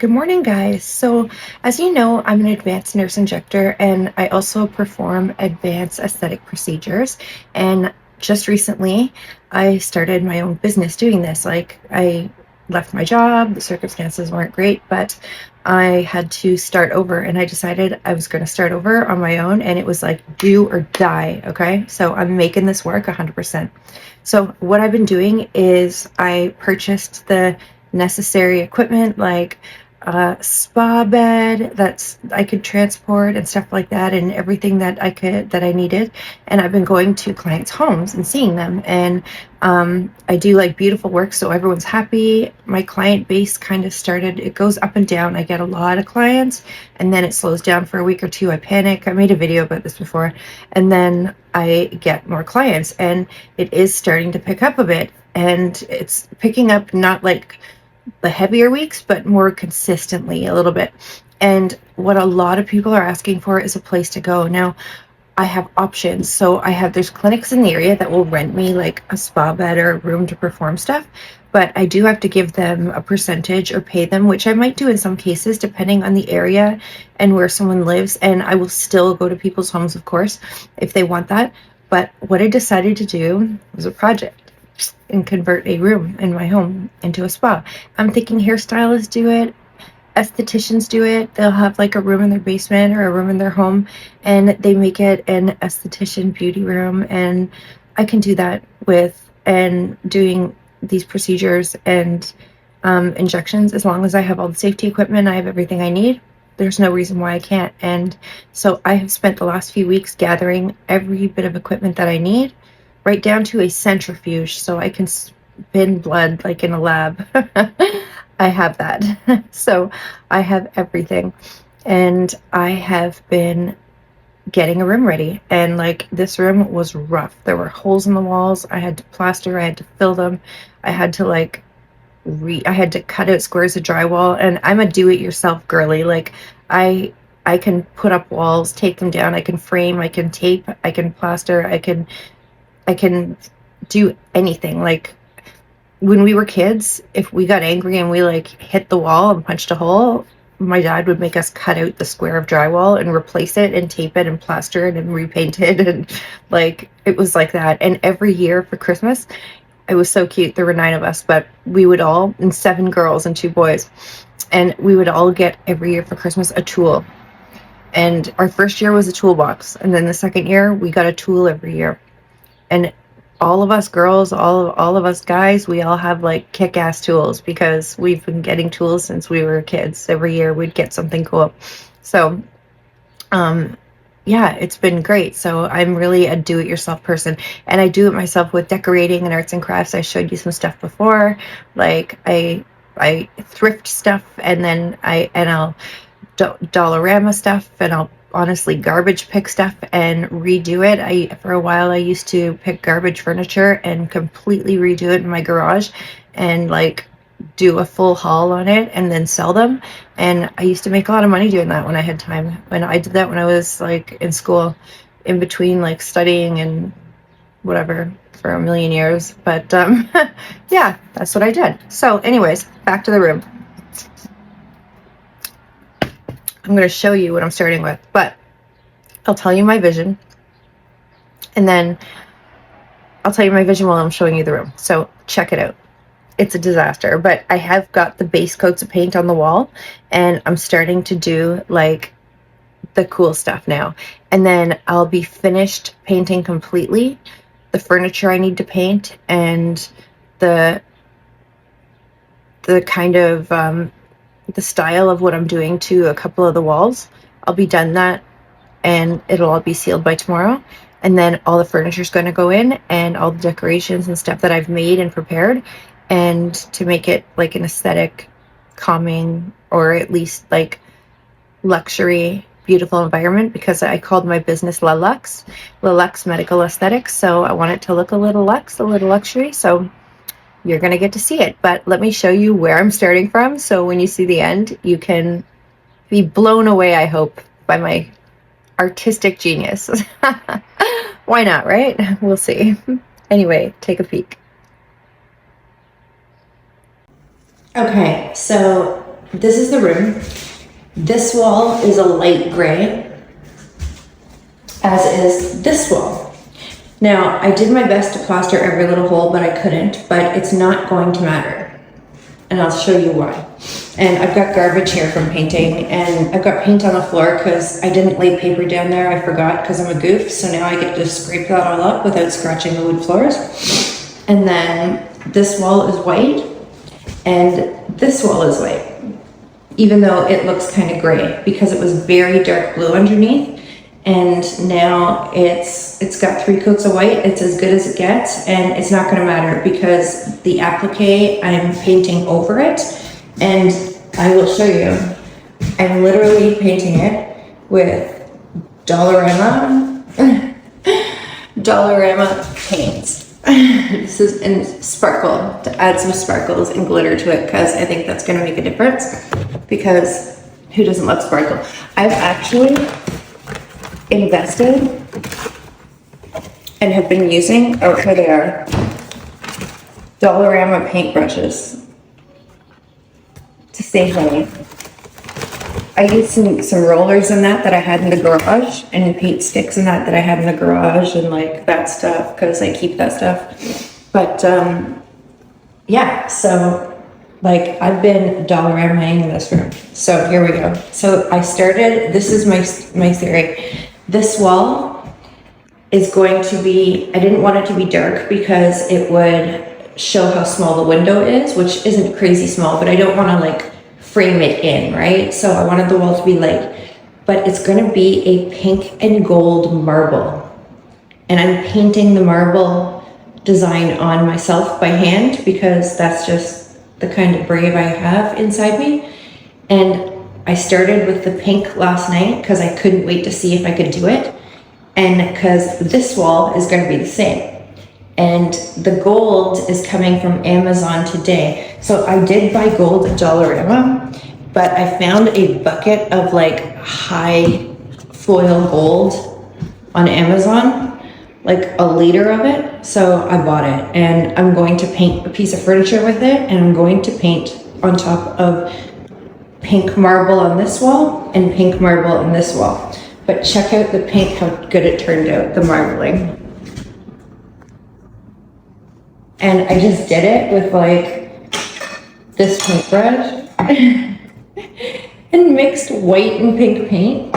Good morning, guys. So, as you know, I'm an advanced nurse injector and I also perform advanced aesthetic procedures. And just recently, I started my own business doing this. I left my job, the circumstances weren't great, but I had to start over and I decided I was going to start over on my own. And it was like do or die. Okay. So, I'm making this work 100%. So, what I've been doing is I purchased the necessary equipment like a spa bed that's I could transport and stuff like that, and everything that I needed. And I've been going to clients' homes and seeing them, and I do like beautiful work, so everyone's happy. My client base kind of started, it goes up and down. I get a lot of clients and then it slows down for a week or two. I panic. I made a video about this before, and then I get more clients, and it is starting to pick up a bit, and it's picking up not like the heavier weeks, but more consistently a little bit. And what a lot of people are asking for is a place to go. Now, I have options. So there's clinics in the area that will rent me like a spa bed or a room to perform stuff, but I do have to give them a percentage or pay them, which I might do in some cases, depending on the area and where someone lives. And I will still go to people's homes, of course, if they want that. But what I decided to do was a project and convert a room in my home into a spa. I'm thinking hairstylists do it, estheticians do it. They'll have like a room in their basement or a room in their home and they make it an esthetician beauty room. And I can do that with and doing these procedures and injections. As long as I have all the safety equipment, I have everything I need. There's no reason why I can't. And so I have spent the last few weeks gathering every bit of equipment that I need, right down to a centrifuge so I can spin blood like in a lab. I have that. So I have everything. And I have been getting a room ready. And like this room was rough. There were holes in the walls. I had to plaster, I had to fill them. I had to I had to cut out squares of drywall. And I'm a do-it-yourself girly. Like I can put up walls, take them down, I can frame, I can tape, I can plaster, I can do anything. Like when we were kids, if we got angry and we like hit the wall and punched a hole, my dad would make us cut out the square of drywall and replace it and tape it and plaster it and repaint it. And like it was like that. And every year for Christmas, it was so cute. There were 9 of us, but we would all, and 7 girls and 2 boys, and we would all get every year for Christmas a tool. And our first year was a toolbox, and then the second year we got a tool every year. And all of us girls, all of us guys, we all have like kick-ass tools because we've been getting tools since we were kids. Every year we'd get something cool. So yeah, it's been great. So I'm really a do-it-yourself person, and I do it myself with decorating and arts and crafts. I showed you some stuff before. Like I thrift stuff, and then I'll Dollarama stuff, and I'll honestly garbage pick stuff and redo it. For a while I used to pick garbage furniture and completely redo it in my garage and like do a full haul on it and then sell them. And I used to make a lot of money doing that when I had time. When I did that when I was like in school, in between like studying and whatever for a million years. But yeah, that's what I did. So anyways, back to the room. I'm going to show you what I'm starting with, but I'll tell you my vision, and then I'll tell you my vision while I'm showing you the room. So check it out. It's a disaster, but I have got the base coats of paint on the wall, and I'm starting to do like the cool stuff now. And then I'll be finished painting completely the furniture I need to paint and the kind of the style of what I'm doing to a couple of the walls. I'll be done that, and it'll all be sealed by tomorrow. And then all the furniture is going to go in, and all the decorations and stuff that I've made and prepared, and to make it like an aesthetic, calming, or at least like luxury, beautiful environment, because I called my business LaLUXE, LaLUXE Medical Aesthetics. So I want it to look a little luxe, a little luxury. So you're going to get to see it. But let me show you where I'm starting from. So when you see the end, you can be blown away, I hope, by my artistic genius. Why not, right? We'll see. Anyway, take a peek. Okay, so this is the room. This wall is a light gray, as is this wall. Now, I did my best to plaster every little hole, but I couldn't, but it's not going to matter. And I'll show you why. And I've got garbage here from painting, and I've got paint on the floor because I didn't lay paper down there. I forgot because I'm a goof, so now I get to scrape that all up without scratching the wood floors. And then this wall is white, and this wall is white, even though it looks kind of gray because it was very dark blue underneath. And now it's got 3 coats of white. It's as good as it gets, and it's not gonna matter because the applique, I'm painting over it, and I will show you. I'm literally painting it with Dollarama paints. This is in sparkle, to add some sparkles and glitter to it because I think that's gonna make a difference, because who doesn't love sparkle? I've actually invested and have been using, oh, here they are, Dollarama paintbrushes to save money. I used some rollers in that I had in the garage, and paint sticks in that I had in the garage, and like that stuff, because I keep that stuff. But yeah, so like I've been Dollaramaing in this room. So here we go. So I started, this is my theory. This wall is going to be, I didn't want it to be dark because it would show how small the window is, which isn't crazy small, but I don't want to like frame it in, right? So I wanted the wall to be light, but it's going to be a pink and gold marble. And I'm painting the marble design on myself by hand because that's just the kind of brave I have inside me. And I started with the pink last night because I couldn't wait to see if I could do it. And because this wall is going to be the same. And the gold is coming from Amazon today. So I did buy gold at Dollarama, but I found a bucket of like high foil gold on Amazon, like a liter of it. So I bought it, and I'm going to paint a piece of furniture with it, and I'm going to paint on top of pink marble on this wall and pink marble on this wall. But check out the pink, how good it turned out, the marbling. And I just did it with like this paintbrush and mixed white and pink paint.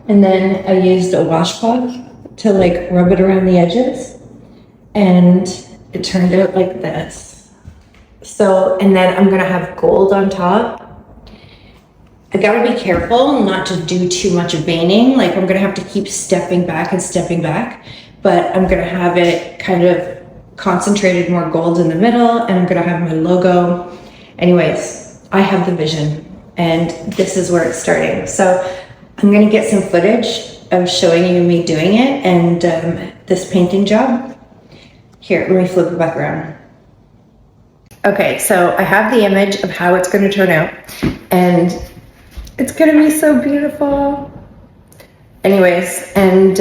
And then I used a washcloth to like rub it around the edges, and it turned out like this. So, and then I'm gonna have gold on top. I gotta be careful not to do too much veining. Like I'm gonna have to keep stepping back, but I'm gonna have it kind of concentrated more gold in the middle, and I'm gonna have my logo. Anyways, I have the vision, and this is where it's starting. So I'm gonna get some footage of showing you me doing it and this painting job. Here, let me flip it back around. Okay, so I have the image of how it's gonna turn out, and it's gonna be so beautiful. Anyways, and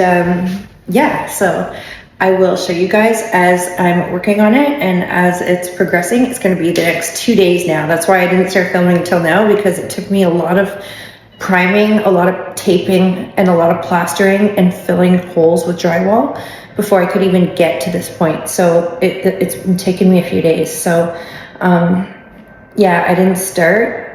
yeah, so I will show you guys as I'm working on it and as it's progressing. It's gonna be the next 2 days now. That's why I didn't start filming until now, because it took me a lot of priming, a lot of taping, and a lot of plastering and filling holes with drywall before I could even get to this point. So it's been taking me a few days. So yeah, I didn't start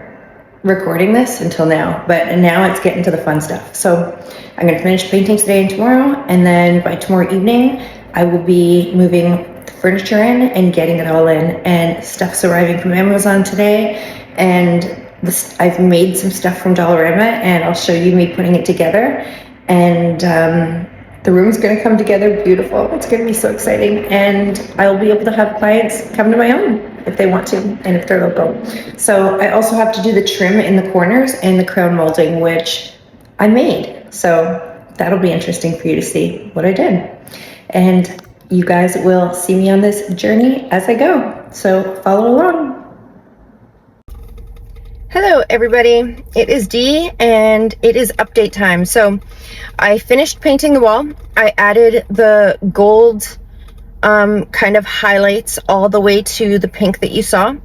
recording this until now, but now it's getting to the fun stuff. So I'm gonna finish painting today and tomorrow, and then by tomorrow evening I will be moving the furniture in and getting it all in, and stuff's arriving from Amazon today, and I've made some stuff from Dollarama, and I'll show you me putting it together, and the room's gonna come together beautiful. It's gonna be so exciting, and I'll be able to have clients come to my home if they want to, and if they're local. So I also have to do the trim in the corners and the crown molding, which I made. So that'll be interesting for you to see what I did. And you guys will see me on this journey as I go. So follow along. Hello everybody, it is Dee and it is update time. So I finished painting the wall. I added the gold kind of highlights all the way to the pink that you saw,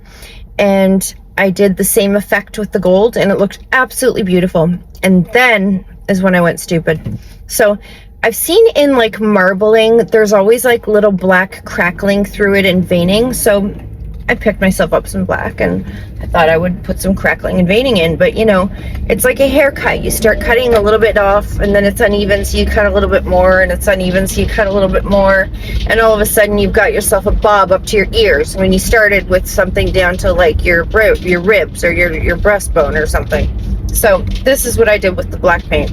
and I did the same effect with the gold, and it looked absolutely beautiful. And then is when I went stupid. So I've seen in like marbling, there's always like little black crackling through it and veining. So I picked myself up some black, and I thought I would put some crackling and veining in, but you know, it's like a haircut. You start cutting a little bit off, and then it's uneven, so you cut a little bit more, and it's uneven, so you cut a little bit more, and all of a sudden you've got yourself a bob up to your ears when you started with something down to like your ribs or your breastbone or something. So this is what I did with the black paint,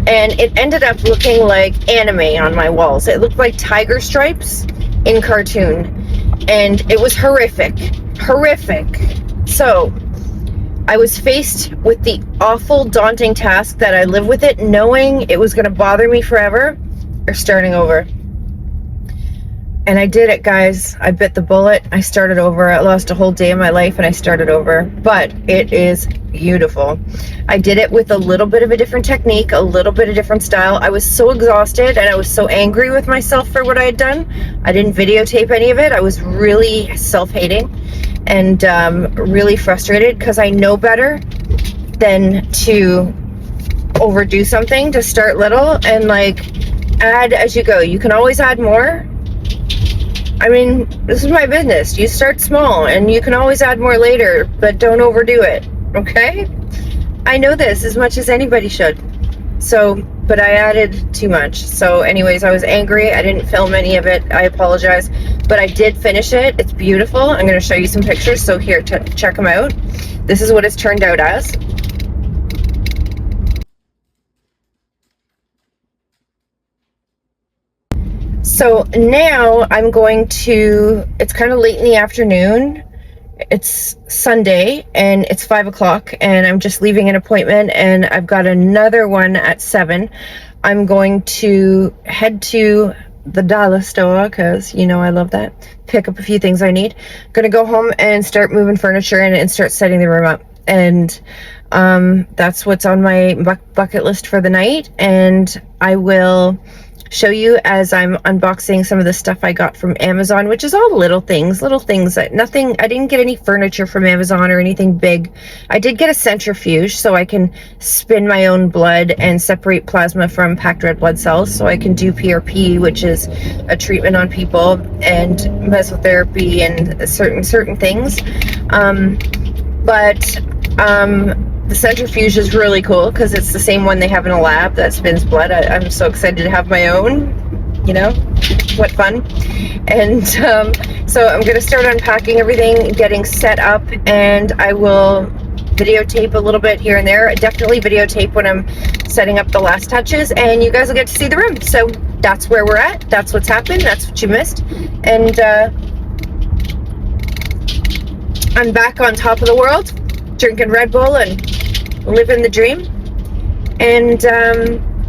and it ended up looking like anime on my walls. It looked like tiger stripes in cartoon, and it was horrific. So I was faced with the awful, daunting task that I live with it, knowing it was going to bother me forever, or starting over. And I did it, guys. I bit the bullet. I started over. I lost a whole day of my life, and I started over. But it is beautiful. I did it with a little bit of a different technique, a little bit of different style. I was so exhausted, and I was so angry with myself for what I had done. I didn't videotape any of it. I was really self-hating and really frustrated, because I know better than to overdo something, to start little and like add as you go. You can always add more. I mean, this is my business. You start small, and you can always add more later, but don't overdo it, okay? I know this as much as anybody should. So, but I added too much. So anyways, I was angry. I didn't film any of it. I apologize. But I did finish it. It's beautiful. I'm going to show you some pictures. So here, check them out. This is what it's turned out as. So now I'm going to, it's kind of late in the afternoon. It's Sunday and it's 5 o'clock, and I'm just leaving an appointment, and I've got another one at 7. I'm going to head to the dollar store, because you know I love that. Pick up a few things I need. I'm gonna go home and start moving furniture in and start setting the room up. And that's what's on my bucket list for the night, and I will show you as I'm unboxing some of the stuff I got from Amazon, which is all little things that nothing, I didn't get any furniture from Amazon or anything big. I did get a centrifuge so I can spin my own blood and separate plasma from packed red blood cells, so I can do PRP, which is a treatment on people, and mesotherapy and certain things. The centrifuge is really cool because it's the same one they have in a lab that spins blood. I'm so excited to have my own, you know, what fun. And so I'm going to start unpacking everything, getting set up, and I will videotape a little bit here and there. Definitely videotape when I'm setting up the last touches, and you guys will get to see the room. So that's where we're at. That's what's happened. That's what you missed. And I'm back on top of the world, drinking Red Bull and living the dream. And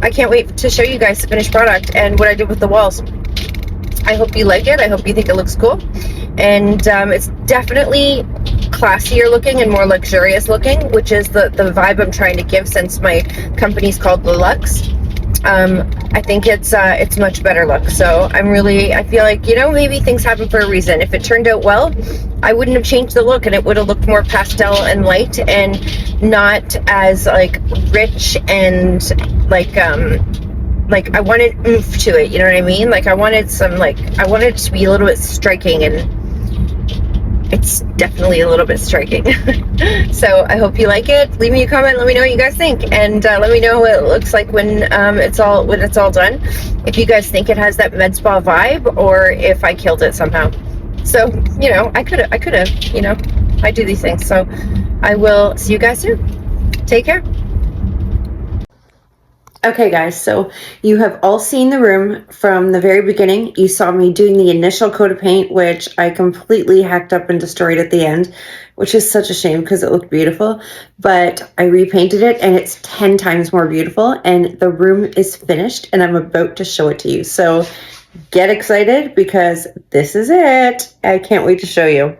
I can't wait to show you guys the finished product and what I did with the walls. I hope you like it. I hope you think it looks cool. And it's definitely classier looking and more luxurious looking, which is the vibe I'm trying to give, since my company's called LaLUXE. I think it's much better look. So I feel like, you know, maybe things happen for a reason. If it turned out well, I wouldn't have changed the look, and it would have looked more pastel and light and not as like rich and like I wanted oomph to it, you know what I mean? Like I wanted it to be a little bit striking, and it's definitely a little bit striking. So I hope you like it. Leave me a comment, let me know what you guys think, and let me know what it looks like when it's all done. If you guys think it has that med spa vibe, or if I killed it somehow. So, you know, I could have, you know, I do these things. So I will see you guys soon. Take care. Okay guys, so you have all seen the room from the very beginning. You saw me doing the initial coat of paint, which I completely hacked up and destroyed at the end, which is such a shame because it looked beautiful. But I repainted it, and it's 10 times more beautiful, and the room is finished, and I'm about to show it to you. So get excited, because this is it. I can't wait to show you.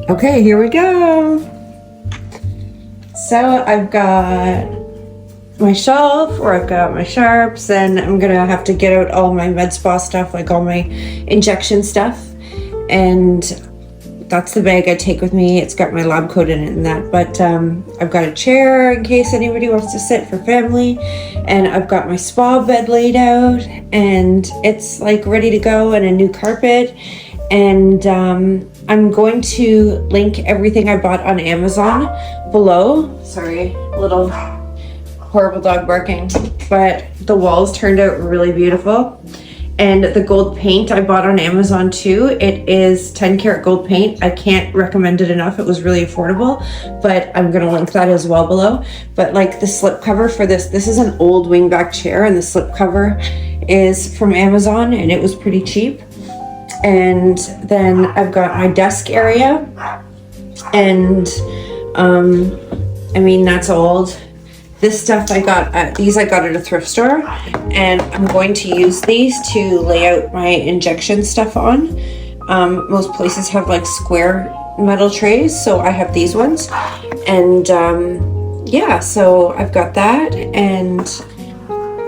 Okay, here we go. So I've got my shelf where I've got my sharps, and I'm gonna have to get out all my med spa stuff, like all my injection stuff. And that's the bag I take with me. It's got my lab coat in it and that, but I've got a chair in case anybody wants to sit for family, and I've got my spa bed laid out, and it's like ready to go, and a new carpet. And I'm going to link everything I bought on Amazon below. Sorry, little horrible dog barking, but the walls turned out really beautiful. And the gold paint I bought on Amazon too. It is 10 karat gold paint. I can't recommend it enough. It was really affordable, but I'm gonna link that as well below. But like the slip cover for this is an old wingback chair, and the slip cover is from Amazon, and it was pretty cheap. And then I've got my desk area, and I mean, that's old. This stuff I got, these I got at a thrift store, and I'm going to use these to lay out my injection stuff on. Most places have like square metal trays, so I have these ones. And yeah, so I've got that, and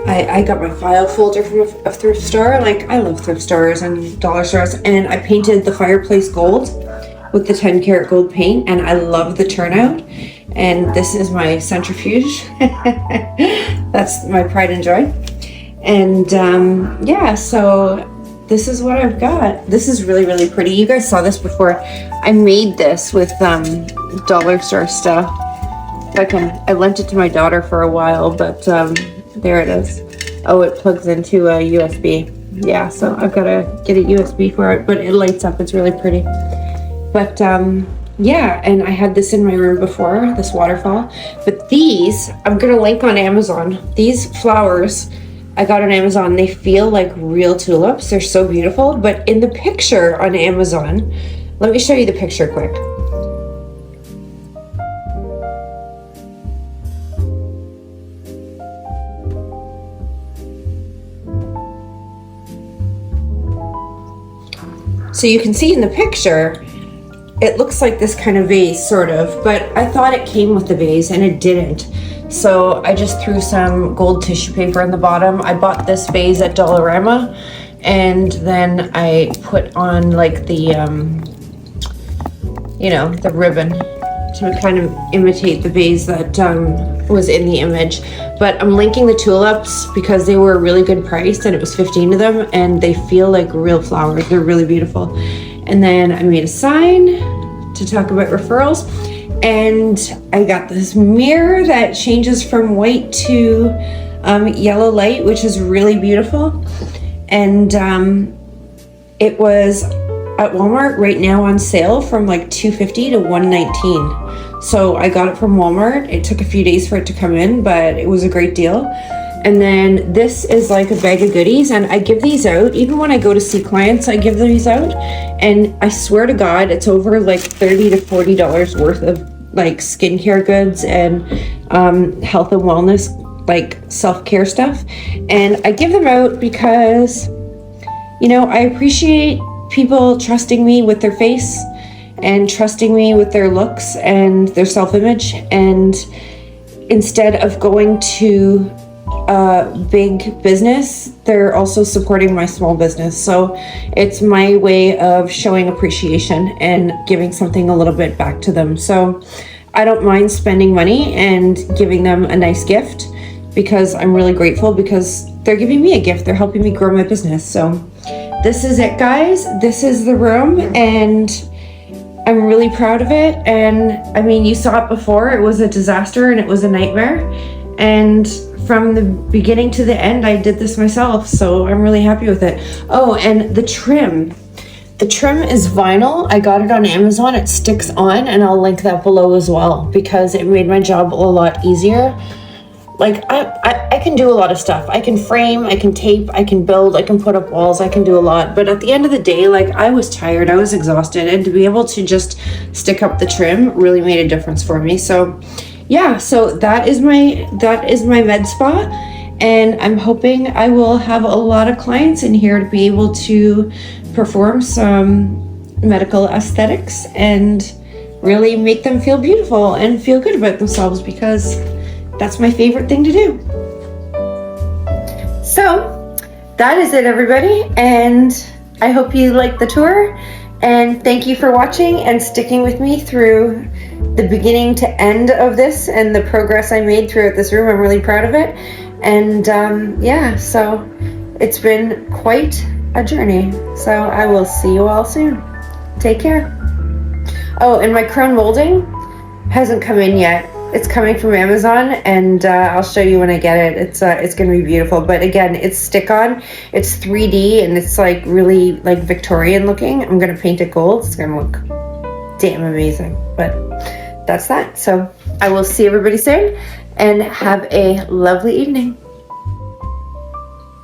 I got my file folder from a thrift store. Like, I love thrift stores and dollar stores, and I painted the fireplace gold with the 10 karat gold paint, and I love the turnout. And this is my centrifuge. That's my pride and joy. And yeah, so this is what I've got. This is really, really pretty. You guys saw this before. I made this with dollar store stuff. I lent it to my daughter for a while, but there it is. Oh, it plugs into a USB. Yeah, so I've got to get a USB for it, but it lights up. It's really pretty. But yeah, and I had this in my room before, this waterfall. But these, I'm gonna link on Amazon. These flowers I got on Amazon, they feel like real tulips. They're so beautiful. But in the picture on Amazon, let me show you the picture quick. So you can see in the picture, it looks like this kind of vase, sort of, but I thought it came with the vase, and it didn't. So I just threw some gold tissue paper in the bottom. I bought this vase at Dollarama, and then I put on like the, you know, the ribbon to kind of imitate the vase that was in the image. But I'm linking the tulips because they were a really good price, and it was 15 of them, and they feel like real flowers. They're really beautiful. And then I made a sign to talk about referrals, and I got this mirror that changes from white to yellow light, which is really beautiful. And it was at Walmart right now on sale from like $250 to $119. So I got it from Walmart. It took a few days for it to come in, but it was a great deal. And then this is like a bag of goodies, and I give these out. Even when I go to see clients, I give these out. And I swear to God, it's over like $30 to $40 worth of like skincare goods and health and wellness, like self-care stuff. And I give them out because, you know, I appreciate people trusting me with their face and trusting me with their looks and their self-image. And instead of going to big business, they're also supporting my small business. So it's my way of showing appreciation and giving something a little bit back to them. So I don't mind spending money and giving them a nice gift because I'm really grateful, because they're giving me a gift. They're helping me grow my business. So this is it, guys. This is the room, and I'm really proud of it. And I mean, you saw it before. It was a disaster and it was a nightmare. And from the beginning to the end, I did this myself, so I'm really happy with it. Oh, and the trim. The trim is vinyl. I got it on Amazon. It sticks on, and I'll link that below as well, because it made my job a lot easier. Like, I can do a lot of stuff. I can frame, I can tape, I can build, I can put up walls, I can do a lot. But at the end of the day, like, I was tired, I was exhausted, and to be able to just stick up the trim really made a difference for me. So yeah, so that is my med spa, and I'm hoping I will have a lot of clients in here to be able to perform some medical aesthetics and really make them feel beautiful and feel good about themselves, because that's my favorite thing to do. So that is it, everybody, and I hope you liked the tour, And thank you for watching and sticking with me through the beginning to end of this and the progress I made throughout this room. I'm really proud of it. And yeah, so it's been quite a journey. So I will see you all soon. Take care. Oh, and my crown molding hasn't come in yet. It's coming from Amazon, and I'll show you when I get it. It's gonna be beautiful. But again, it's stick-on. It's 3D, and it's like really like Victorian looking. I'm gonna paint it gold. It's gonna look damn amazing. But that's that. So I will see everybody soon, and have a lovely evening.